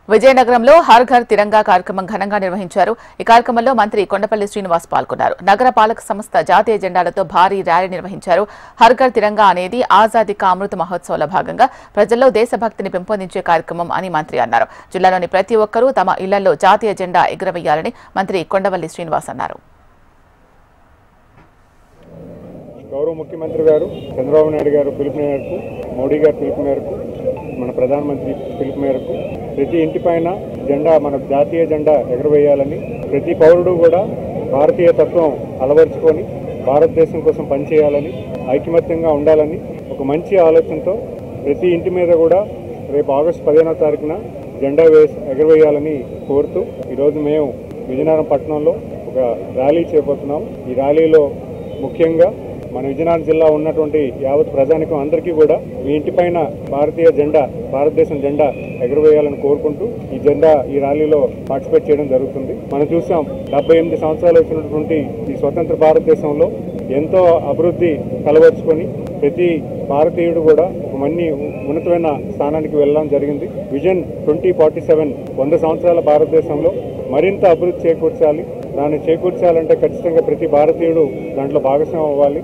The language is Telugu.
విజయనగరంలో హర్ ఘర్ తిరంగా కార్యక్రమం ఘనంగా నిర్వహించారు. ఈ కార్యక్రమంలో మంత్రి కొండపల్లి శ్రీనివాస్ పాల్గొన్నారు. నగర పాలక సంస్థ జాతీయ జెండాలతో భారీ ర్యాలీ నిర్వహించారు. హర్ ఘర్ తిరంగా అనేది ఆజాదీ కా అమృత మహోత్సవంలో భాగంగా ప్రజల్లో దేశభక్తిని పెంపొందించే కార్యక్రమం అని మంత్రి అన్నారు. జిల్లాలోని ప్రతి ఒక్కరూ తమ ఇళ్లలో జాతీయ జెండా ఎగురవేయాలని మంత్రి కొండపల్లి శ్రీనివాస్ అన్నారు. గౌరవ ముఖ్యమంత్రి గారు చంద్రబాబు నాయుడు గారు పిలుపు మేరకు, మోడీ గారి పిలుపు మేరకు, మన ప్రధానమంత్రి పిలుపు మేరకు ప్రతి ఇంటిపైన జెండా, మన జాతీయ జెండా ఎగురవేయాలని, ప్రతి పౌరుడు కూడా భారతీయ తత్వం అలవరుచుకొని భారతదేశం కోసం పనిచేయాలని, ఐకమత్యంగా ఉండాలని ఒక మంచి ఆలోచనతో ప్రతి ఇంటి మీద కూడా రేపు ఆగస్టు 15వ తారీఖున జెండా ఎగురవేయాలని కోరుతూ ఈరోజు మేము విజయనగరం పట్టణంలో ఒక ర్యాలీ చేయబోతున్నాం. ఈ ర్యాలీలో ముఖ్యంగా మన విజయనగరం జిల్లా ఉన్నటువంటి యావత్ ప్రజానికం అందరికీ కూడా మీ ఇంటిపైన భారతీయ జెండా, భారతదేశం జెండా ఎగురవేయాలని కోరుకుంటూ ఈ ర్యాలీలో పార్టిసిపేట్ చేయడం జరుగుతుంది. మనం చూసాం 78 సంవత్సరాలు వచ్చినటువంటి ఈ స్వతంత్ర భారతదేశంలో ఎంతో అభివృద్ధి కలవరుచుకొని ప్రతి భారతీయుడు కూడా ఒక ఉన్నతమైన స్థానానికి వెళ్ళడం జరిగింది. విజన్ 2047 100 సంవత్సరాల భారతదేశంలో మరింత అభివృద్ధి చేకూర్చాలి. దాన్ని చేకూర్చాలంటే ఖచ్చితంగా ప్రతి భారతీయుడు దాంట్లో భాగస్వామ్యం అవ్వాలి.